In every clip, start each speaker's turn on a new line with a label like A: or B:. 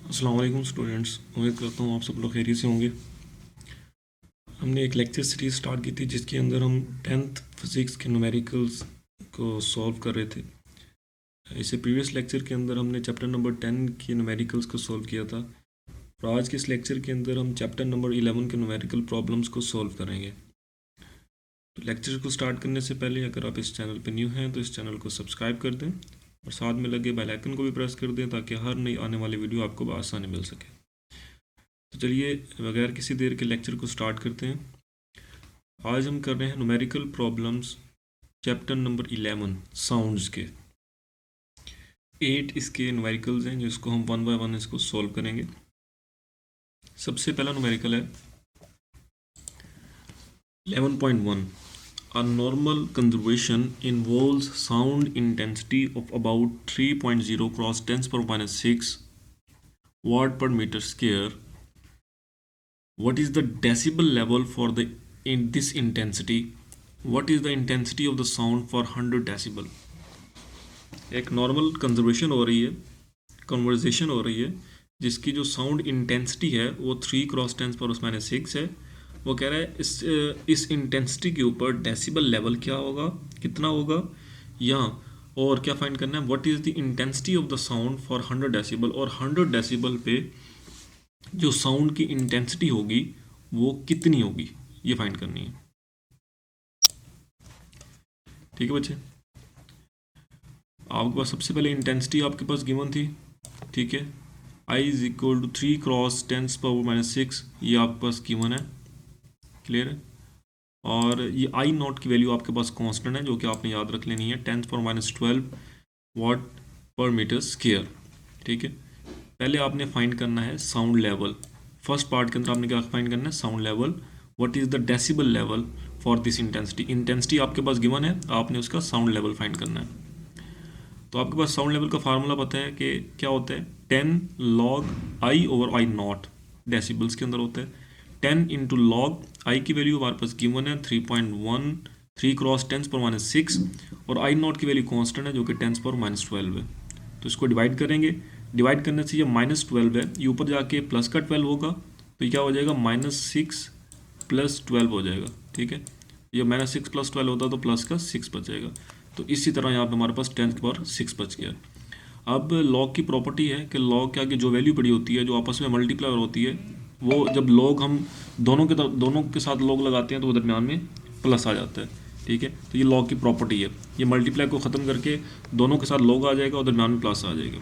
A: अस्सलाम वालेकुम स्टूडेंट्स, उम्मीद करता हूँ आप सब लोग खैरियत से होंगे। हमने एक लेक्चर सीरीज स्टार्ट की थी जिसके अंदर हम 10th फिज़िक्स के न्यूमेरिकल्स को सॉल्व कर रहे थे। इससे प्रीवियस लेक्चर के अंदर हमने चैप्टर नंबर 10 के न्यूमेरिकल्स को सॉल्व किया था और आज के इस लेक्चर के अंदर हम चैप्टर नंबर 11 के न्यूमेरिकल प्रॉब्लम्स को सॉल्व करेंगे। तो लेक्चर को स्टार्ट करने से पहले अगर आप इस चैनल पर न्यू हैं तो इस चैनल को सब्सक्राइब कर दें और साथ में लगे बेल आइकन को भी प्रेस कर दें ताकि हर नई आने वाली वीडियो आपको बआसानी मिल सके। तो चलिए बगैर किसी देर के लेक्चर को स्टार्ट करते हैं। आज हम कर रहे हैं numerical problems chapter number 11 sounds के 8 इसके न्यूमेरिकल्स हैं जिसको हम वन बाय वन इसको सॉल्व करेंगे। सबसे पहला न्यूमेरिकल है 11.1। A normal conservation involves sound intensity of about 3.0 cross 10⁻⁶ watt per meter square. What is the decibel level for this intensity? What is the intensity of the sound for 100 decibel? एक normal conservation हो रही है, conversation हो रही है जिसकी जो sound intensity है वो 3 × 10⁻⁶ है। वो कह रहा है इस इंटेंसिटी के ऊपर डेसिबल लेवल क्या होगा, कितना होगा, या और क्या फाइंड करना है, what is the intensity of the sound for 100 decibel, और 100 डेसिबल पे जो साउंड की इंटेंसिटी होगी वो कितनी होगी, ये फाइंड करनी है। ठीक है बच्चे, आपके पास सबसे पहले इंटेंसिटी आपके पास गिवन थी। ठीक है, I इज इक्वल टू 3 × 10⁻⁶, ये आपके पास गिवन है, क्लियर है। और ये आई नॉट की वैल्यू आपके पास कांस्टेंट है जो कि आपने याद रख लेनी है, 10⁻12 वाट पर मीटर स्क्वायर। ठीक है, पहले आपने फाइंड करना है साउंड लेवल। फर्स्ट पार्ट के अंदर आपने क्या फाइंड करना है, sound level. What is the decibel level for this intensity. Intensity आपके पास गिवन है, आपने उसका साउंड लेवल फाइंड करना है। तो आपके पास साउंड लेवल का फार्मूला पता है कि क्या होता है, 10 log I/I0 डेसिबल्स के अंदर होता है। 10 × log I की वैल्यू हमारे पास गिवन है 3.1 3 × 10⁻⁶, और I0 की वैल्यू कांस्टेंट है जो कि 10⁻12 है। तो इसको डिवाइड करेंगे, डिवाइड करने से ये -12 है, ये ऊपर जाके प्लस का 12 होगा तो ये क्या हो जाएगा, -6 + 12 हो जाएगा। ठीक है, ये -6 + 12 होता तो प्लस का 6 बचेगा। तो इसी तरह यहाँ पे हमारे पास 10⁻6 बच गया। अब लॉग की प्रॉपर्टी है कि लॉग के आगे जो वैल्यू पड़ी होती है, जो आपस में मल्टीप्लायर होती है, वो जब लॉग हम दोनों के साथ लॉग लगाते हैं तो वो दरम्यान में प्लस आ जाता है। ठीक है, तो ये लॉग की प्रॉपर्टी है, ये मल्टीप्लाई को ख़त्म करके दोनों के साथ लॉग आ जाएगा और दरम्यान में प्लस आ जाएगा।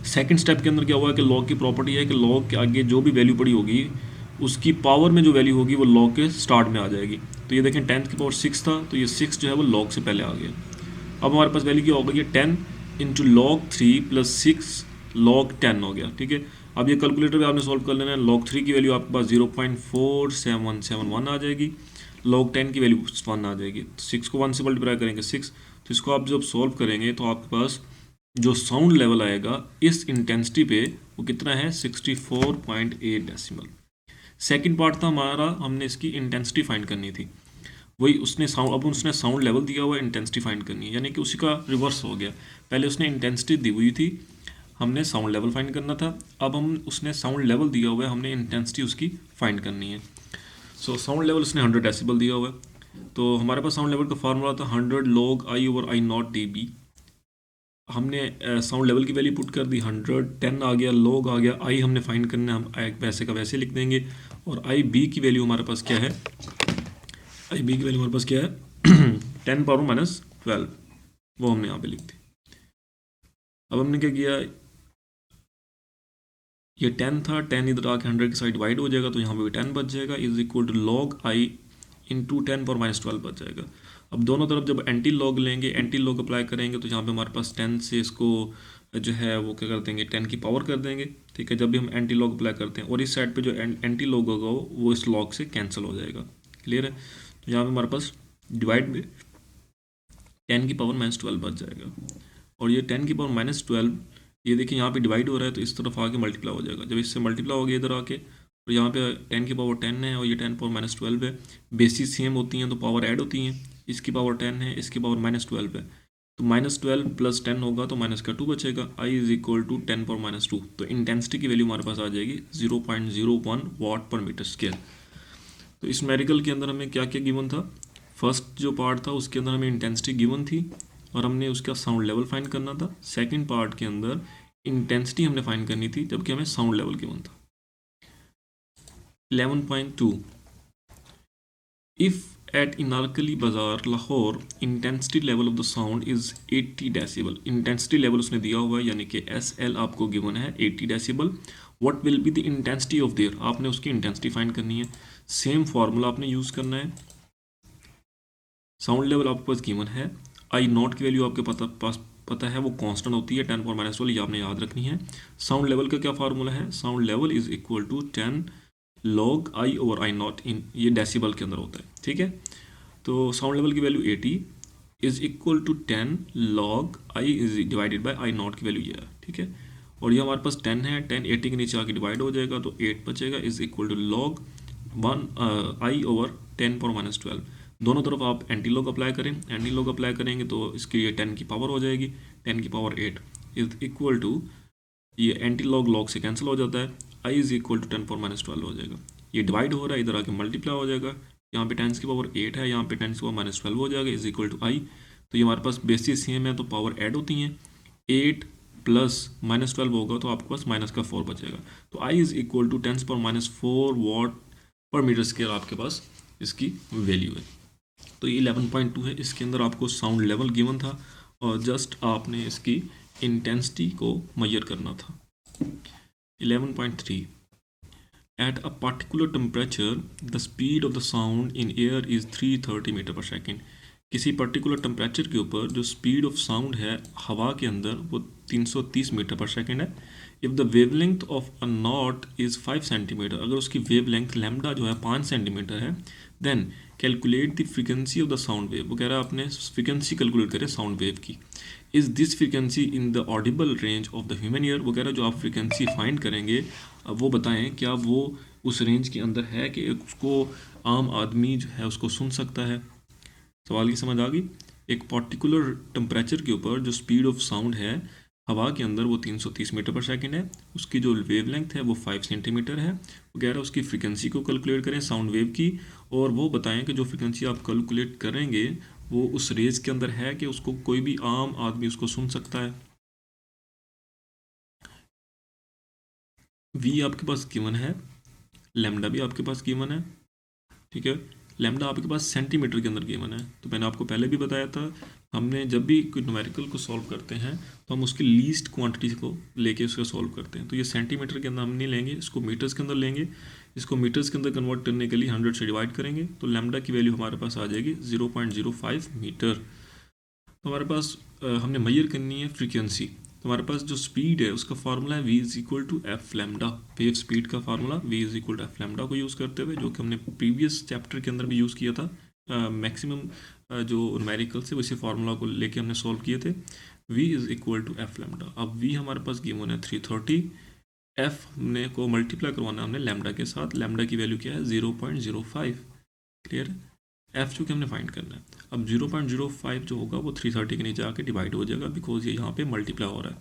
A: सेकंड स्टेप के अंदर क्या हुआ है कि लॉग की प्रॉपर्टी है कि लॉग के आगे जो भी वैल्यू पड़ी होगी उसकी पावर में जो वैल्यू होगी वो लॉग के स्टार्ट में आ जाएगी। तो ये देखें 10⁻6 था तो ये 6 जो है वो लॉग से पहले आ गया। अब हमारे पास वैल्यू क्या हो गई है, 10 × log3 + 6 log 10 हो गया। ठीक है, अब ये कैलकुलेटर भी आपने सॉल्व कर लेना है। log 3 की वैल्यू आपके पास 0.4771 आ जाएगी, log 10 की वैल्यू 1 आ जाएगी। तो 6 को 1 से मल्टीप्लाई करेंगे 6, तो इसको आप जब सॉल्व करेंगे तो आपके पास जो साउंड लेवल आएगा इस इंटेंसिटी पे वो कितना है, 64.8 डेसिमल। सेकंड पार्ट था हमारा, हमने इसकी इंटेंसिटी फाइंड करनी थी, वही उसने साउंड, अब उसने साउंड लेवल दिया हुआ है, इंटेंसिटी फाइंड करनी है, यानी कि उसी का रिवर्स हो गया। पहले उसने इंटेंसिटी दी हुई थी, हमने साउंड लेवल फाइंड करना था। अब हम उसने साउंड लेवल दिया हुआ है, हमने इंटेंसिटी उसकी फाइंड करनी है। सो साउंड लेवल उसने 100 डेसिबल दिया हुआ है, तो हमारे पास साउंड लेवल का फार्मूला था 100 log I/I0 dB। हमने साउंड लेवल की वैल्यू पुट कर दी 100, 10 आ गया, log आ गया, आई हमने फाइंड करना है, हम वैसे का वैसे लिख देंगे। और IB की वैल्यू हमारे पास क्या है, IB की वैल्यू हमारे पास क्या है 10⁻−12, वो हमने यहाँ पे लिख दी। अब हमने क्या किया, ये 10 था, 10 इधर आके 100 की साइड डिवाइड हो जाएगा तो यहाँ पे भी 10 बच जाएगा, is equal to log I × 10⁻12 बच जाएगा। अब दोनों तरफ जब एंटी लॉग लेंगे, एंटी लॉग अप्लाई करेंगे तो यहाँ पे हमारे पास 10 से इसको जो है वो क्या कर देंगे, 10 की पावर कर देंगे। ठीक है, जब भी हम एंटी लॉग अप्लाई करते हैं, और इस साइड पे जो एंटी लॉग होगा वो इस लॉग से कैंसिल हो जाएगा। क्लियर है, तो यहाँ पे हमारे पास डिवाइड में 10 की पावर -12 बच जाएगा। और ये 10 की पावर -12, ये देखिए यहाँ पे डिवाइड हो रहा है तो इस तरफ आके मल्टीप्लाई हो जाएगा। जब इससे मल्टीप्लाई हो गया इधर आके, और यहाँ पे 10 की पावर 10 है और ये 10 पावर -12 है, बेसिस सेम होती हैं तो पावर ऐड होती हैं। इसकी पावर 10 है, इसकी पावर -12 है, तो -12 + 10 होगा तो माइनस का 2 बचेगा। I is equal to 10⁻²। तो इंटेंसिटी की वैल्यू हमारे पास आ जाएगी 0.01 वाट पर मीटर स्क्वायर। तो इस न्यूमेरिकल के अंदर हमें क्या क्या गिवन था? फर्स्ट जो पार्ट था उसके अंदर हमें इंटेंसिटी गिवन थी और हमने उसका साउंड लेवल फाइंड करना था। सेकंड पार्ट के अंदर इंटेंसिटी हमने फाइंड करनी थी जबकि हमें साउंड लेवल गिवन था। 11.2 इफ एट इनारकली बाजार Lahore intensity level of the sound is 80 decibel. Intensity level उसने दिया हुआ है यानी कि SL आपको गिवन है 80 decibel. What will be the intensity of their, आपने उसकी इंटेंसिटी फाइंड करनी है। सेम फार्मूला आपने यूज करना है। साउंड लेवल आपके पास गिवन है। I0 की वैल्यू आपके पता है वो कांस्टेंट होती है 10⁻12, ये आपने याद रखनी है। साउंड लेवल का क्या फार्मूला है? Sound level is equal to 10 log I/I0 in, ये डेसिबल के अंदर होता है, ठीक है। तो साउंड लेवल की value 80 is equal to 10 log I is divided by I0 की वैल्यू ये है, ठीक है। और ये हमारे पास 10 है, 10 80 के नीचे आके डिवाइड हो जाएगा तो 8 बचेगा, is equal to log 1I/10⁻12। दोनों तरफ आप एंटी लॉग अप्लाई करें, एंटी लॉग अप्लाई करेंगे तो इसकी ये 10 की पावर हो जाएगी, 10 की पावर 8 इज इक्वल टू, ये एंटी लॉग लॉग से कैंसिल हो जाता है, I इज इक्वल टू 10⁻12 हो जाएगा। ये डिवाइड हो रहा है, इधर आके मल्टीप्लाई हो जाएगा, यहाँ पे 10 की पावर 8 है, यहाँ पे 10 की पावर -12 हो जाएगा, इज इक्वल टू I। तो ये हमारे पास बेसिस सेम है तो पावर ऐड होती हैं, 8 प्लस -12 होगा तो आपके पास माइनस का 4 बचेगा। तो I इज इक्वल टू 10⁻4 वाट पर मीटर स्क्वायर आपके पास इसकी वैल्यू है। तो ये 11.2 है, इसके अंदर आपको साउंड लेवल गिवन था और जस्ट आपने इसकी इंटेंसिटी को मेजर करना था। 11.3 at a particular temperature the speed of the sound in air is 330 meter per second. किसी पर्टिकुलर टेम्परेचर के ऊपर जो स्पीड ऑफ साउंड है हवा के अंदर वो 330 मीटर पर सेकेंड है। If the wavelength of a note is 5 centimeter, अगर उसकी वेवलेंथ लैम्डा जो है 5 सेंटीमीटर है, then calculate the frequency of the sound wave. वो कह रहा है आपने फ्रीक्वेंसी कैलकुलेट करें साउंड वेव की। Is this frequency in the audible range of the human ear. वो कह रहा है जो आप फ्रीक्वेंसी फाइंड करेंगे वो बताएं क्या वो उस रेंज के अंदर है कि उसको आम आदमी जो है उसको सुन सकता है। सवाल की समझ आ गई? एक पर्टिकुलर टेम्परेचर के ऊपर जो स्पीड ऑफ साउंड है हवा के अंदर वो 330 मीटर पर सेकंड है, उसकी जो वेवलेंथ है वो 5 सेंटीमीटर है। वो कह रहा है उसकी फ्रीक्वेंसी को कैलकुलेट करें साउंड वेव की, और वो बताएं कि जो फ्रीक्वेंसी आप कैलकुलेट करेंगे वो उस रेंज के अंदर है कि उसको कोई भी आम आदमी उसको सुन सकता है। वी आपके पास गिवन है, लैम्डा भी आपके पास गिवन है, ठीक है। लैम्डा आपके पास सेंटीमीटर के अंदर गिवन है। तो मैंने आपको पहले भी बताया था, हमने जब भी कोई न्यूमेरिकल को सॉल्व करते हैं तो हम उसकी लीस्ट क्वांटिटी को लेके उसको सॉल्व करते हैं। तो ये सेंटीमीटर के अंदर हम नहीं लेंगे, इसको मीटर्स के अंदर लेंगे। इसको मीटर्स के अंदर कन्वर्ट करने के लिए 100 से डिवाइड करेंगे तो लैम्डा की वैल्यू हमारे पास आ जाएगी 0.05 मीटर। तो हमारे पास हमने मेजर करनी है फ्रीक्वेंसी। तो हमारे पास जो स्पीड है उसका फार्मूला है v is equal to f lambda. Wave speed का formula v is equal to f lambda को यूज़ करते हुए, जो कि हमने प्रीवियस चैप्टर के अंदर भी यूज़ किया था, मैक्सिमम जो न्यूमेरिकल से उसी फार्मूला को लेके हमने सॉल्व किए थे। v is equal to f lambda. अब v हमारे पास गिवन है 330, f हमने को मल्टीप्लाई करवाना है हमने लैम्डा के साथ। लैम्डा की वैल्यू क्या है 0.05, क्लियर है। एफ चूँकि हमने फाइंड करना है। अब 0.05 जो होगा वो 330 के नीचे आके डिवाइड हो जाएगा बिकॉज ये यहाँ पे मल्टीप्लाई हो रहा है।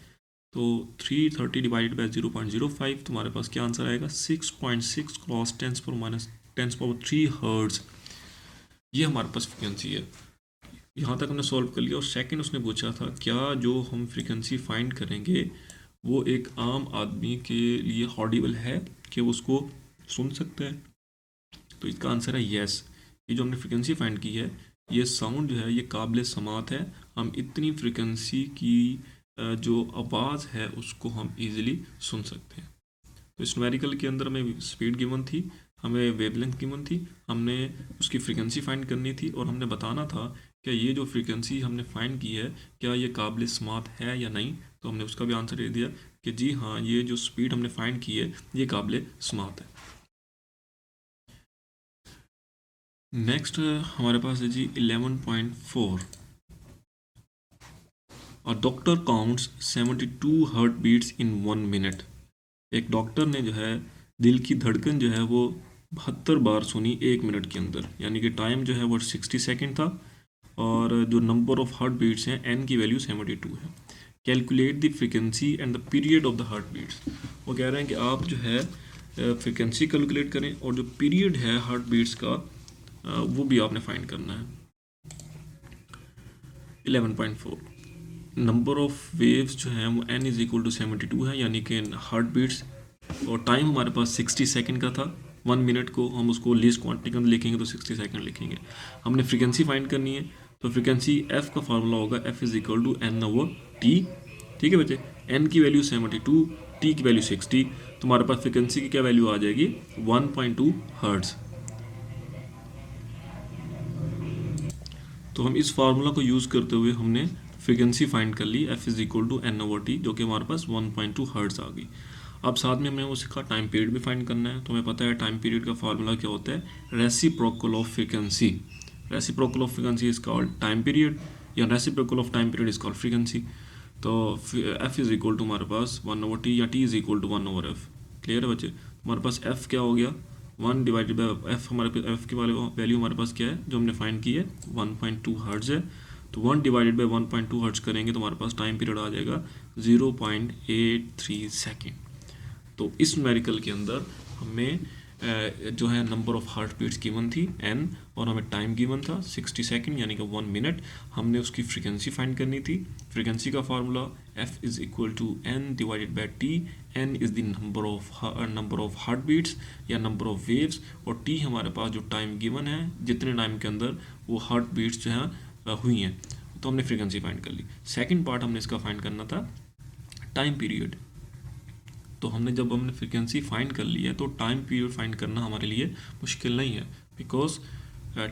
A: तो 330 डिवाइडेड बाय 0.05 तुम्हारे पास क्या आंसर आएगा 6.6 क्रॉस 10⁻³ हर्ट्ज। ये हमारे पास फ्रिक्वेंसी है। यहाँ तक हमने सॉल्व कर लिया। और सेकंड उसने पूछा था क्या जो हम फ्रिक्वेंसी फाइंड करेंगे वो एक आम आदमी के लिए ऑडिबल है कि वो उसको सुन सकता है। तो इसका आंसर है येस। ये जो हमने फ्रिक्वेंसी फाइंड की है ये साउंड जो है ये काबिल समात है। हम इतनी फ्रिक्वेंसी की जो आवाज़ है उसको हम इजीली सुन सकते हैं। तो इस न्यूमेरिकल के अंदर हमें स्पीड गिवन थी, हमें वेवलेंथ गिवन थी, हमने उसकी फ्रिक्वेंसी फाइंड करनी थी और हमने बताना था कि ये जो फ्रिक्वेंसी हमने फाइंड की है क्या ये काबिल समात है या नहीं। तो हमने उसका भी आंसर दे दिया कि जी हाँ, ये जो स्पीड हमने फाइंड की है ये काबिल समात है। नेक्स्ट हमारे पास है जी 11.4। और डॉक्टर काउंट्स 72 हार्ट बीट्स इन 1 मिनट। एक डॉक्टर ने जो है दिल की धड़कन जो है वो 72 बार सुनी 1 मिनट के अंदर, यानी कि टाइम जो है वो 60 सेकंड था। और जो नंबर ऑफ हार्ट बीट्स हैं एन की वैल्यू 72 है। Calculate the frequency and the period of the heart beats. वो कह रहे हैं कि आप जो है फ्रिक्वेंसी कैलकुलेट करें और जो पीरियड है हार्ट बीट्स का वो भी आपने फाइंड करना है। 11.4 नंबर ऑफ वेव्स जो हैं वो n इज इक्वल टू 72 है, यानी कि हार्ट बीट्स, और टाइम हमारे पास 60 सेकंड का था। 1 मिनट को हम उसको लीस्ट क्वांटिटी के अंदर लिखेंगे तो 60 सेकंड लिखेंगे। हमने फ्रीक्वेंसी फाइंड करनी है, तो फ्रीक्वेंसी f का फार्मूला होगा f is equal to n over t। ठीक है बच्चे, n की वैल्यू 72, t की वैल्यू 60, तो हमारे पास फ्रीक्वेंसी की क्या वैल्यू आ जाएगी 1.2 हर्ट्ज। तो हम इस फार्मूला को यूज़ करते हुए हमने फ्रीक्वेंसी फाइंड कर ली f is equal to n over t, जो कि हमारे पास 1.2 हर्ट्ज आ गई। अब साथ में हमें वो सीखा टाइम पीरियड भी फाइंड करना है। तो हमें पता है टाइम पीरियड का फार्मूला क्या होता है, reciprocal of frequency. Reciprocal of frequency is called time period, या reciprocal of time period is called frequency. तो f इज इक्वल टू हमारे पास 1 ओवर टी, या t is equal to 1 over f। Clear है बच्चे, हमारे पास f क्या हो गया 1 डिवाइडेड बाई f। हमारे पास f की वैल्यू हमारे पास क्या है जो हमने फाइंड की है 1.2 हर्ट्ज है। तो 1 डिवाइडेड बाई 1.2 हर्ट्ज करेंगे तो हमारे पास टाइम पीरियड आ जाएगा 0.83 सेकेंड। तो इस न्यूमेरिकल के अंदर हमें जो है number of heart beats given थी n, और हमें टाइम गिवन था 60 सेकंड यानी कि 1 मिनट। हमने उसकी फ्रीक्वेंसी फाइंड करनी थी। फ्रीक्वेंसी का formula f is equal to n divided by t। n is the number of heart beats या नंबर ऑफ वेव्स, और t हमारे पास जो टाइम गिवन है, जितने टाइम के अंदर वो हार्ट बीट्स जो है हुई हैं, तो हमने फ्रीक्वेंसी फाइंड कर ली। सेकेंड पार्ट हमने इसका फाइंड करना था टाइम पीरियड। तो जब हमने फ्रीक्वेंसी फाइंड कर ली है तो टाइम पीरियड फाइंड करना हमारे लिए मुश्किल नहीं है, because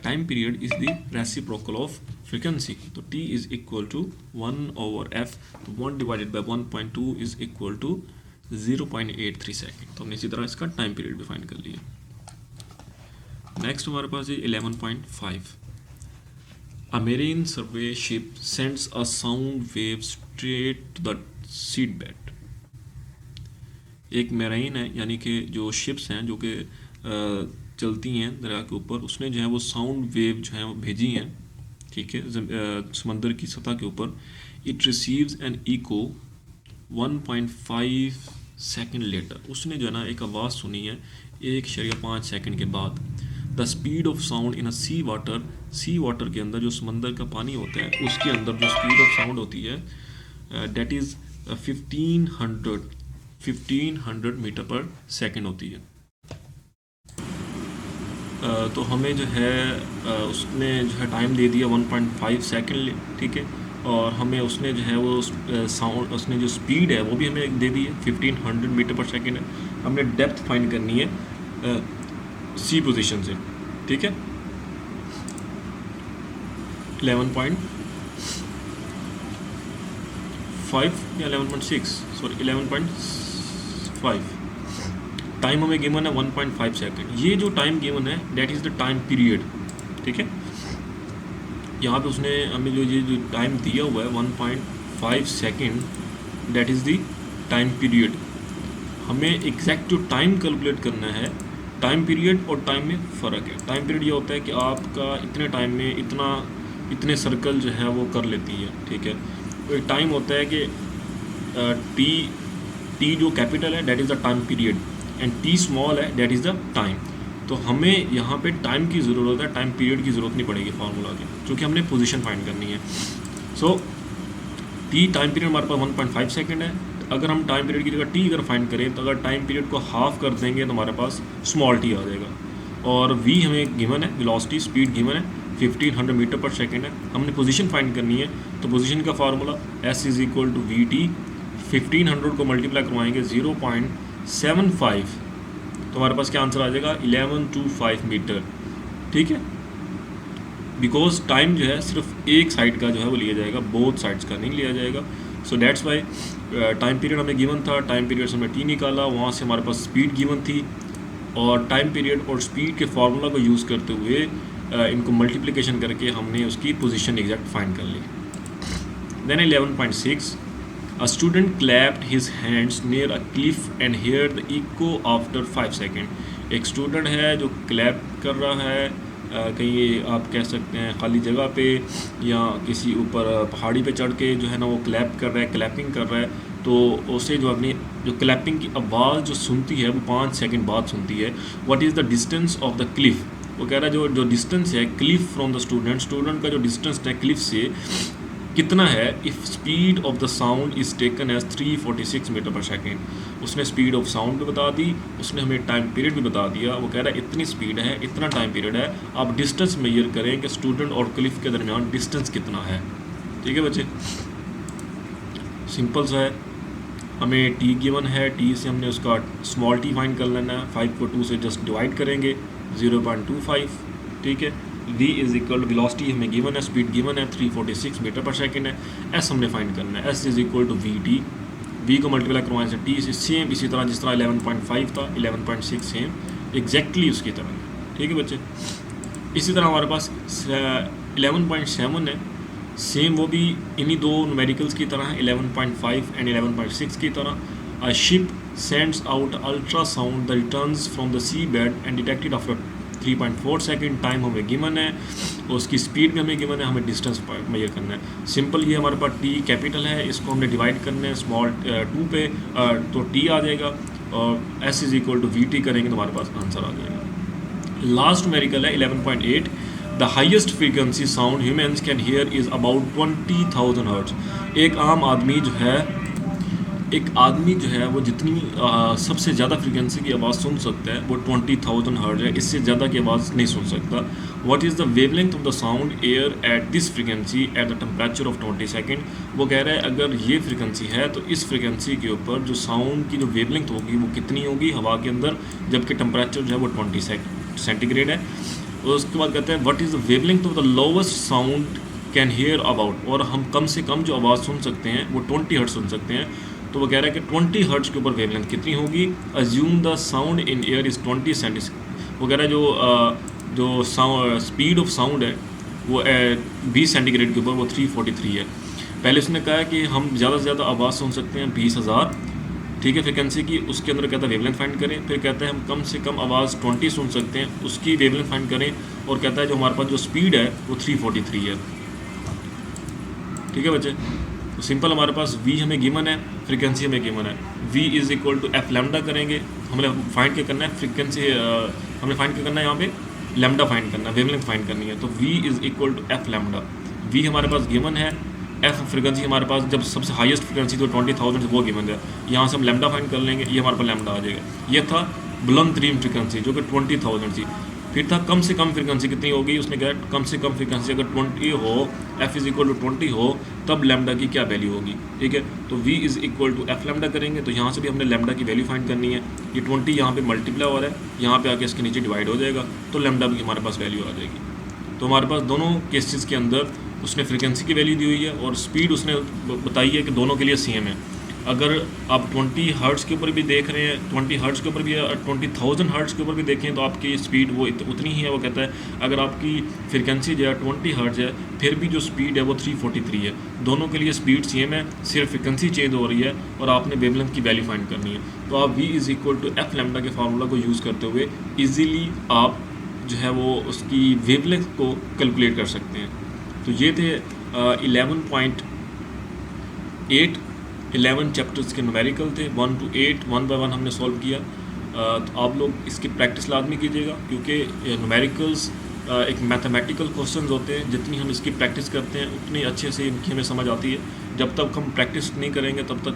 A: time period is the reciprocal of frequency. तो t is equal to 1 over f, तो 1 divided by 1.2 is equal to 0.83 second. तो हमने इसी तरह इसका टाइम पीरियड भी फाइंड कर लिया। नेक्स्ट हमारे पास है 11.5 A marine survey ship sends a sound wave straight to the seabed। एक मेराइन है, यानी कि जो शिप्स हैं जो कि चलती हैं दरिया के ऊपर, उसने जो है वो साउंड वेव जो है वो भेजी हैं, ठीक है, समंदर की सतह के ऊपर। It receives an echo 1.5 second later. उसने जो है ना एक आवाज़ सुनी है 1.5 सेकेंड के बाद। The speed of sound in a sea water के अंदर जो समंदर का पानी होता है उसके अंदर जो स्पीड ऑफ साउंड होती है that is 1500 metre per second होती है। तो हमें जो है उसने जो है टाइम दे दिया 1.5 सेकेंड, ठीक है, और हमें उसने जो है वो साउंड, उसने जो स्पीड है वो भी हमें दे दी है 1500 मीटर पर सेकेंड है। हमने डेप्थ फाइंड करनी है सी पोजीशन से, ठीक है। 11.5 या 11.6 सॉरी 11.5 टाइम हमें गिवन है 1.5 सेकेंड। ये जो टाइम गिवन है that is the time period, ठीक है। यहाँ पे उसने हमें जो टाइम दिया हुआ है 1.5 second, that is the time period. हमें एग्जैक्ट जो टाइम कैलकुलेट करना है, टाइम पीरियड और टाइम में फ़र्क है। टाइम पीरियड ये होता है कि आपका इतने टाइम में इतने सर्कल जो है वो कर लेती है, ठीक है। तो एक टाइम होता है कि टी जो कैपिटल है that is the time period, and T small है डेट इज़ द टाइम। तो हमें यहाँ पे टाइम की ज़रूरत है, टाइम पीरियड की ज़रूरत नहीं पड़ेगी फार्मूला की, क्योंकि हमने पोजीशन फाइंड करनी है। सो टी टाइम पीरियड हमारे पास 1.5 सेकेंड है। अगर हम टाइम पीरियड की जगह टी अगर फाइंड करें तो अगर टाइम पीरियड को हाफ कर देंगे तो हमारे पास स्मॉल टी आ जाएगा। और वी हमें गिवन है, वेलोसिटी स्पीड गिवन है 1500 मीटर पर सेकेंड है। हमने पोजीशन फाइंड करनी है, तो पोजीशन का formula s is equal to v t. 1500 को मल्टीप्लाई करवाएंगे 0.75, तो हमारे पास क्या आंसर आ जाएगा 1125 मीटर, ठीक है। बिकॉज टाइम जो है सिर्फ एक साइड का जो है वो लिया जाएगा, बोथ साइड्स का नहीं लिया जाएगा। So that's why time period हमें गिवन था, टाइम पीरियड से हमने टी निकाला, वहाँ से हमारे पास स्पीड गिवन थी, और टाइम पीरियड और स्पीड के फार्मूला को यूज़ करते हुए इनको मल्टीप्लिकेशन करके हमने उसकी पोजीशन एग्जैक्ट फाइंड कर ली। Then 11.6 A student clapped his hands near a cliff and heard the echo after 5 seconds। एक स्टूडेंट है जो क्लैप कर रहा है कहीं आप कह सकते हैं खाली जगह पे या किसी ऊपर पहाड़ी पे चढ़ के जो है ना वो क्लैप कर रहा है, क्लैपिंग कर रहा है, तो उसे जो अपनी जो क्लैपिंग की आवाज़ जो सुनती है वो 5 सेकंड बाद सुनती है। What is the distance of the Cliff, वो कह रहा है जो डिस्टेंस है क्लिफ फ्रॉम द स्टूडेंट का जो डिस्टेंस है क्लिफ से कितना है। If speed of the sound is taken as 346 meter per second. उसने स्पीड ऑफ साउंड भी बता दी, उसने हमें टाइम पीरियड भी बता दिया। वो कह रहा है इतनी स्पीड है, इतना टाइम पीरियड है, आप डिस्टेंस मेजर करें कि स्टूडेंट और क्लिफ के दरमियान डिस्टेंस कितना है। ठीक है बच्चे, सिंपल सा है। हमें टी गिवन है, टी से हमने उसका स्मॉल टी फाइंड कर लेना है। 5 को 2 से जस्ट डिवाइड करेंगे 0.25। ठीक है, v is equal to velocity हमें गिवन है, स्पीड गिवन है 346 मीटर पर सेकेंड है। s हमने फाइंड करना है, s is equal to v t, v को मल्टीप्लाई करवाने से t से सेम इसी तरह जिस तरह 11.5 था 11.6 सेम एग्जैक्टली उसकी तरह। ठीक है बच्चे, इसी तरह हमारे पास 11.7 है, सेम वो भी इन्हीं दो न्यूमेरिकल्स की तरह है 11.5 एंड 11.6 की तरह। A ship sends out ultrasound the returns from the sea bed and detected after 3.4 second. Time हमें गिवन है और उसकी स्पीड भी हमें गिवन है, हमें डिस्टेंस मेजर करना है। सिंपल, ये हमारे पास टी कैपिटल है, इसको हमने डिवाइड करना है स्मॉल 2 पे, तो टी आ जाएगा और s is equal to v t करेंगे तो हमारे पास आंसर आ जाएगा। लास्ट न्यूमेरिकल है 11.8। The highest frequency sound humans can hear is about 20,000 hertz. एक आदमी जो है वो जितनी सबसे ज़्यादा फ्रीक्वेंसी की आवाज़ सुन सकता है वो 20,000 हर्ट्ज है, इससे ज़्यादा की आवाज़ नहीं सुन सकता। What is the wavelength of the sound air at this frequency at the temperature of 20 second. वो कह रहा है अगर ये फ्रीक्वेंसी है तो इस फ्रीक्वेंसी के ऊपर जो साउंड की जो वेवलेंथ होगी वो कितनी होगी हवा के अंदर, जबकि टेम्परेचर जो है वो 20 सेंटीग्रेड है। और उसके बाद कहते हैं what is the wavelength of the lowest sound can hear about, और हम कम से कम जो आवाज़ सुन सकते हैं वो 20 हर्ट्ज सुन सकते हैं। तो वो कह रहा है कि 20 हर्ट्ज के ऊपर वेवलेंथ कितनी होगी। Assume the sound in air is 20 centigrade. वो कह रहा है जो स्पीड ऑफ साउंड है वो 20 सेंटीग्रेड के ऊपर वो 343 है। पहले उसने कहा है कि हम ज़्यादा से ज़्यादा आवाज़ सुन सकते हैं 20,000, ठीक है, फ्रिक्वेंसी की। उसके अंदर कहता है वेवलेंथ फाइंड करें। फिर कहता है हम कम से कम आवाज़ 20 सुन सकते हैं, उसकी वेवलेंथ फाइंड करें। और कहता है जो हमारे पास जो स्पीड है वो 343 है। ठीक है बच्चे, तो सिंपल हमारे पास v हमें गिवन है, फ्रीक्वेंसी हमें गिवन है। v is equal to f lambda करेंगे, हमने फाइंड क्या करना है फ्रीक्वेंसी, हमने फाइंड क्या करना है यहाँ पे लैम्डा फाइंड करना है, वेवलेंथ फाइंड करनी है। तो v is equal to f lambda. v हमारे पास गिवन है, एफ फ्रीक्वेंसी हमारे पास जब सबसे हाईएस्ट फ्रीक्वेंसी तो 20,000 वो गिवन है। यहाँ से हम लैम्डा फाइंड कर लेंगे, ये हमारे पास लैम्डा आ जाएगा। ये था बुलंद तरीन फ्रीक्वेंसी जो कि 20,000 थी। फिर था कम से कम फ्रीक्वेंसी कितनी होगी, उसने कहा कम से कम फ्रीक्वेंसी अगर 20 हो, एफ इज़ इक्वल टू 20 हो, तब लैम्डा की क्या वैल्यू होगी। ठीक है, तो v is equal to f lambda करेंगे। तो यहाँ से भी हमने लैम्डा की वैल्यू फाइंड करनी है। ये 20 यहाँ पे मल्टीप्लाई हो रहा है, यहाँ पे आके इसके नीचे डिवाइड हो जाएगा, तो लैम्डा की हमारे पास वैल्यू आ जाएगी। तो हमारे पास दोनों केसेस के अंदर उसने फ्रीक्वेंसी की वैल्यू दी हुई है और स्पीड उसने बताई है कि दोनों के लिए सेम है। अगर आप 20 हर्ट्ज़ के ऊपर भी देख रहे हैं, 20 हर्ट्ज़ के ऊपर भी 20,000 हर्ट्ज़ के ऊपर भी देखें तो आपकी स्पीड वो उतनी ही है। वो कहता है अगर आपकी फ्रीक्वेंसी जो है 20 हर्ट्ज़ है फिर भी जो स्पीड है वो 343 है। दोनों के लिए स्पीड सेम है, सिर्फ फ्रीक्वेंसी चेंज हो रही है और आपने वेवलेंथ की वैल्यू फाइंड करनी है। तो आप v is equal to f lambda के फार्मूला को यूज़ करते हुए ईज़िली आप जो है वो उसकी वेवलेंथ को कैलकुलेट कर सकते हैं। तो ये थे 11 चैप्टर्स के न्यूमेरिकल थे, 1 to 8 1 by 1 हमने सॉल्व किया। तो आप लोग इसकी प्रैक्टिस लाजमी कीजिएगा क्योंकि न्यूमेरिकल्स एक मैथमेटिकल क्वेश्चंस होते हैं। जितनी हम इसकी प्रैक्टिस करते हैं उतनी अच्छे से इनकी हमें समझ आती है। जब तक हम प्रैक्टिस नहीं करेंगे तब तक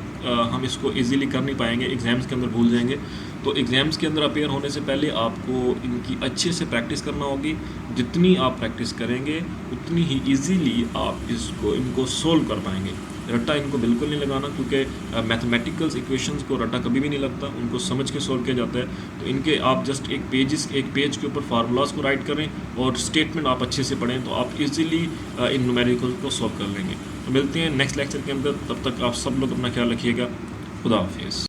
A: हम इसको इजीली कर नहीं पाएंगे, एग्ज़ाम्स के अंदर भूल जाएंगे। तो एग्ज़ाम्स के अंदर अपेयर होने से पहले आपको इनकी अच्छे से प्रैक्टिस करना होगी। जितनी आप प्रैक्टिस करेंगे उतनी ही ईजीली आप इनको सोल्व कर पाएंगे। रट्टा इनको बिल्कुल नहीं लगाना क्योंकि मैथमेटिकल्स इक्वेशंस को रट्टा कभी भी नहीं लगता, उनको समझ के सोल्व किया जाता है। तो इनके आप जस्ट एक पेज के ऊपर फार्मूलाज को राइट करें और स्टेटमेंट आप अच्छे से पढ़ें तो आप इजीली इन न्यूमेरिकल्स को सॉल्व कर लेंगे। तो मिलते हैं नेक्स्ट लेक्चर के अंदर, तब तक आप सब लोग अपना ख्याल रखिएगा। खुदा हाफिज़।